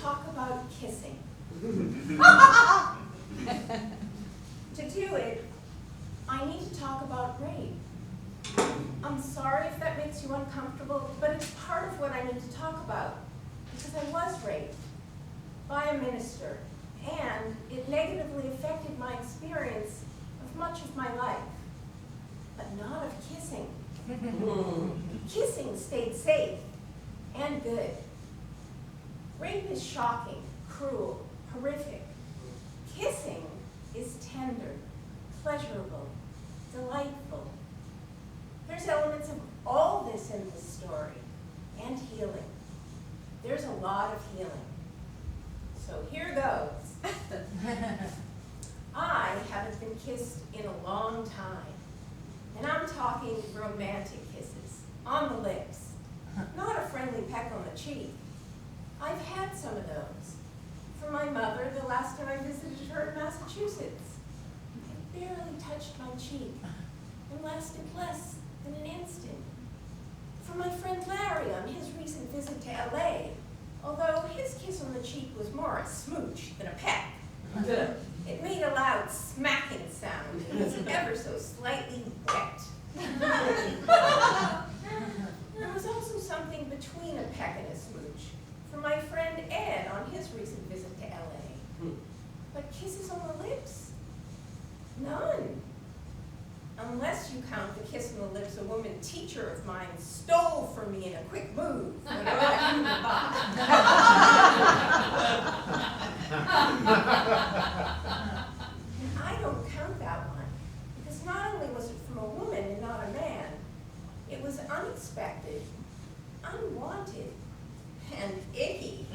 talk about kissing. To do it, I need to talk about rape. I'm sorry if that makes you uncomfortable, but it's part of what I need to talk about, because I was raped by a minister, and it negatively affected my experience of much of my life, but not of kissing. Kissing stayed safe and good. Rape is shocking, cruel, horrific. Kissing is tender, pleasurable, delightful. There's elements of all this in this story, and healing. There's a lot of healing. So here goes. I haven't been kissed in a long time, and I'm talking romantic kisses, on the lips, not a friendly peck on the cheek. I've had some of those. From my mother the last time I visited her in Massachusetts. It barely touched my cheek and lasted less than an instant. From my friend Larry on his recent visit to LA, although his kiss on the cheek was more a smooch than a peck. It made a loud smacking sound and was ever so slightly wet. There was also something between a peck and a smooch from my friend Ed on his recent visit to LA. But kisses on the lips? None. Unless you count the kiss on the lips a woman teacher of mine stole from me in a quick move when I went in the box. And I don't count that one, because not only was it from a woman and not a man, it was unexpected, unwanted, and icky.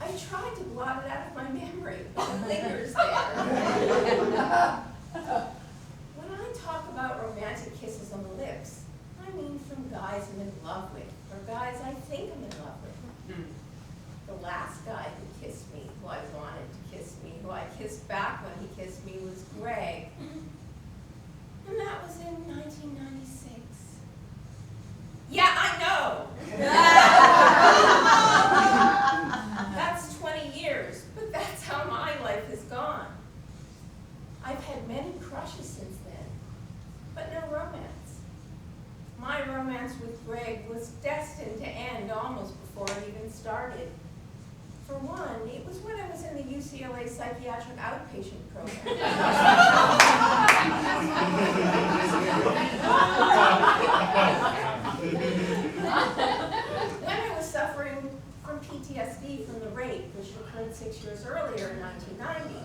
I tried to blot it out of my memory, but it lingers there. When I talk about romantic kisses on the lips, I mean from guys I'm in love with, or guys I think I'm in love with. The last guy who kissed me, who I wanted to kiss me, who I kissed back when he kissed me, was Greg. And that was in 1996. Yeah, I know! That's 20 years, but that's how my life has gone. I've had many crushes since then, but no romance. My romance with Greg was destined to end almost before it even started. For one, it was when I was in the UCLA psychiatric outpatient program. When I was suffering from PTSD from the rape, which occurred 6 years earlier in 1990.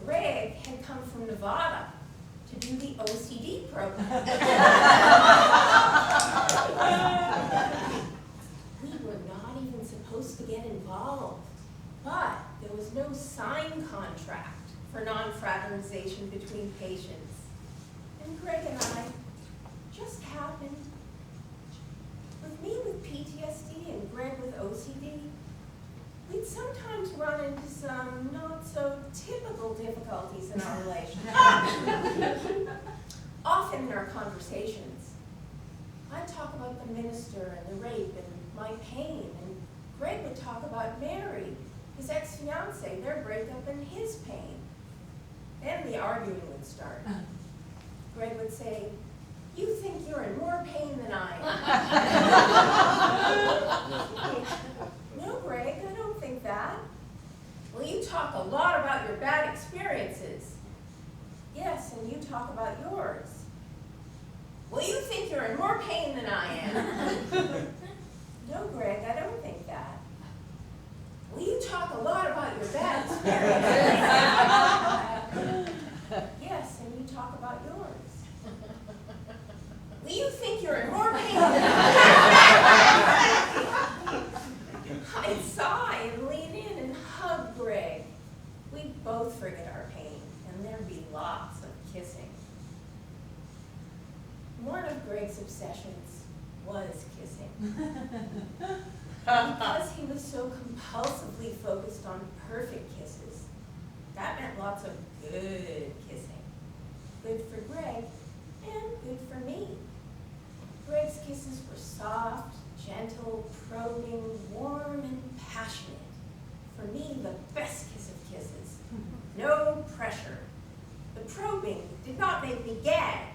Greg had come from Nevada to do the OCD program. We were not even supposed to get involved, but there was no signed contract for non-fraternization between patients. And Greg and I just happened. With me with PTSD and Greg with OCD, we'd sometimes run into some not so typical difficulties in our relationship. Often in our conversations, I'd talk about the minister and the rape and my pain, and Greg would talk about Mary, his ex-fiancée, their breakup and his pain. Then the arguing would start. Greg would say, "You think you're in more pain than I am." "No, Greg, I don't think that." "Well, you talk a lot about your bad experiences." "Yes, and you talk about yours." "Well, you think you're in more pain than I am." "No, Greg, I don't think that." "Well, you talk a lot about your bad experiences." "Yes, and you talk about yours." "Well, you think you're in more pain than I am." I'd sigh and lean in and hug Greg. We'd both forget our pain, and there'd be lots of kissing. One of Greg's obsessions was kissing. Because he was so compulsively focused on perfect kisses, that meant lots of good kissing. Good for Greg, and good for me. Greg's kisses were soft, Gentle, probing, warm, and passionate. For me, the best kiss of kisses. No pressure. The probing did not make me gag.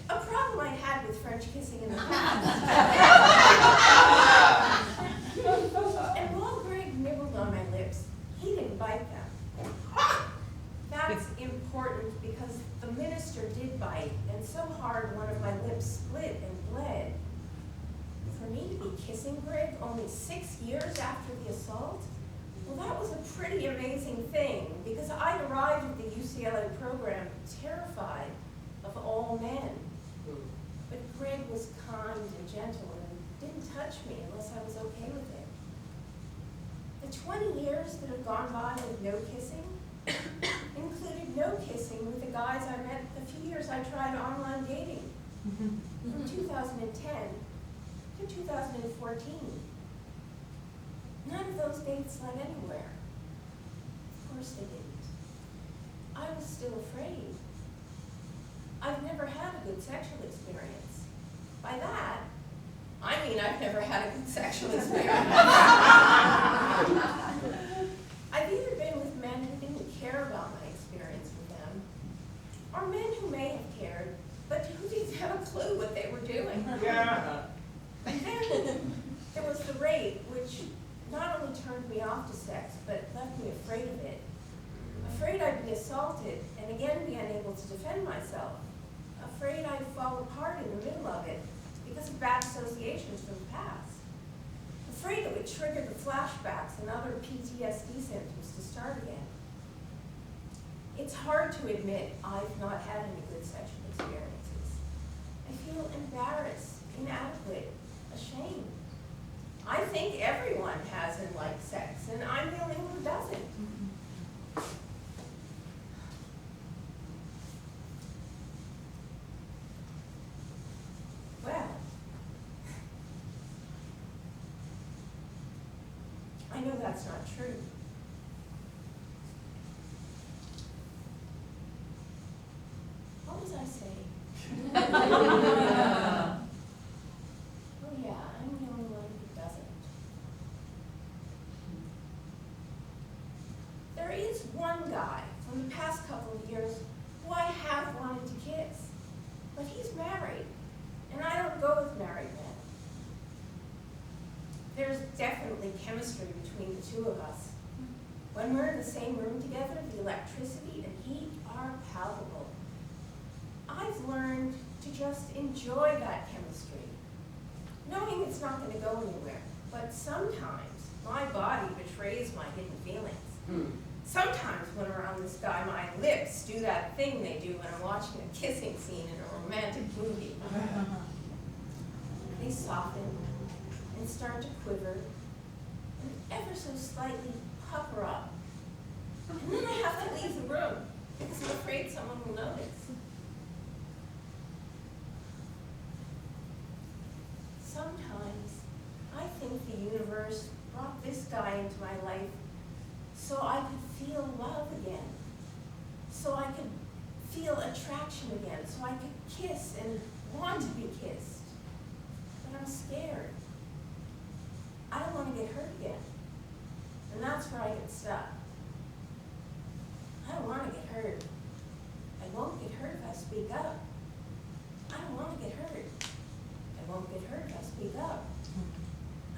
A problem I'd had with French kissing in the past. And while Greg nibbled on my lips, he didn't bite them. That's important because the minister did bite, and so hard one of my lips split and bled. For me to be kissing Greg only 6 years after the assault, well, that was a pretty amazing thing, because I'd arrived at the UCLA program terrified of all men. But Greg was kind and gentle and didn't touch me unless I was okay with it. The 20 years that have gone by with no kissing included no kissing with the guys I met the few years I tried online dating, from 2010 to 2014. None of those dates led anywhere. Of course they didn't. I was still afraid. I've never had a good sexual experience. By that, I mean I've never had a good sexual experience. I've either been with men who didn't care about my experience with them, or men who may have cared, but who didn't have a clue what they were doing. Yeah. And then there was the rape, which not only turned me off to sex, but left me afraid of it. Afraid I'd be assaulted and again be unable to defend myself. Afraid I'd fall apart in the middle of it because of bad associations from the past. Afraid it would trigger the flashbacks and other PTSD symptoms to start again. It's hard to admit I've not had any good sexual experiences. I feel embarrassed, inadequate, ashamed. I think everyone hasn't liked sex, and I'm the only one who doesn't. Well, I know that's not true. What was I saying? Oh yeah, I'm the only one who doesn't. There is one guy from the past couple of years who I have wanted to kiss, but he's married, and I don't go with married men. There's definitely chemistry between the two of us. When we're in the same room together, the electricity and heat are palpable. I've learned to just enjoy that chemistry, knowing it's not going to go anywhere. But sometimes my body betrays my hidden feelings. Sometimes when around this guy, my lips do that thing they do when I'm watching a kissing scene in a romantic movie. They soften and start to quiver and ever so slightly pucker up. And then I have to leave the room because I'm afraid someone will notice. Sometimes I think the universe brought this guy into my life so I could feel love again, so I could feel attraction again, so I could kiss and want to be kissed. But I'm scared. I don't want to get hurt again. And that's where I get stuck. I don't want to get hurt. I won't get hurt if I speak up. I don't want to get hurt. I won't get hurt if I speak up.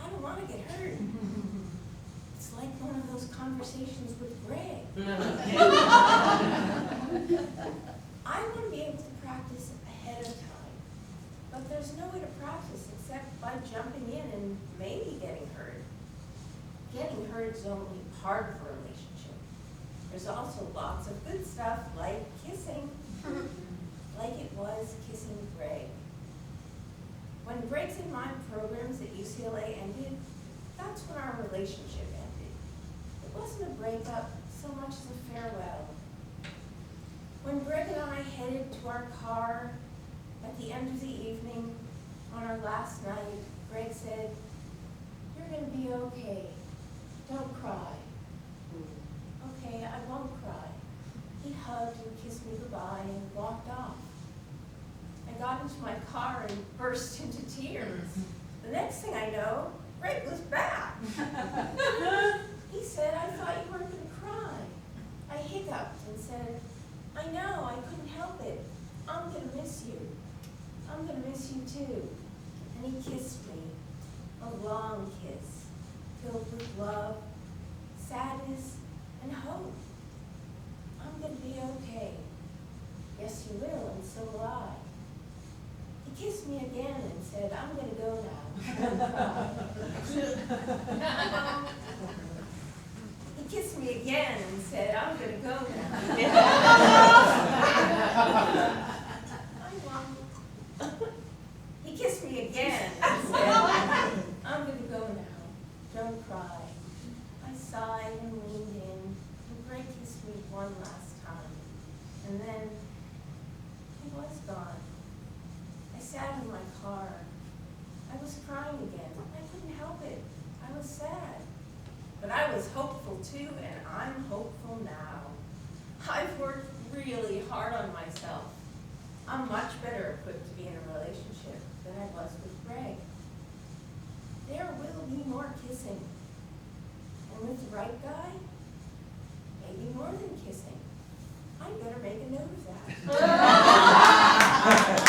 I don't want to get hurt. It's like one of those conversations with Greg. I want to be able to practice ahead of time, but there's no way to practice except by jumping in and maybe getting hurt. Getting hurt is only part of a relationship. There's also lots of good stuff like kissing, like it was kissing Greg. When Greg's in my programs at UCLA ended, that's when our relationship ended. It wasn't a breakup so much as a farewell. When Greg and I headed to our car at the end of the evening on our last night, Greg said, "You're going to be okay. Don't cry." Okay, I won't cry. He hugged and kissed me goodbye and walked off. I got into my car and burst into tears. The next thing I know, Greg was back. He said, I thought you weren't going to cry. I hiccuped and said, I know, I couldn't help it. I'm going to miss you. I'm going to miss you too. And he kissed me, a long kiss, filled with love, sadness, and hope. I'm going to be okay. Yes, you will, and so will I. He kissed me again and said, I'm going to go now. He kissed me again and said, I'm going to go now. I won't. He kissed me again and said, I'm going to go now. Don't cry. I sighed and leaned in, and Greg kissed me one last time. And then he was gone. I sat in my car. I was crying again. I couldn't help it. I was sad. But I was hopeful too, and I'm hopeful now. I've worked really hard on myself. I'm much better equipped to be in a relationship than I was with Greg. There will be more kissing. And with the right guy, maybe more than kissing. I better make a note of that.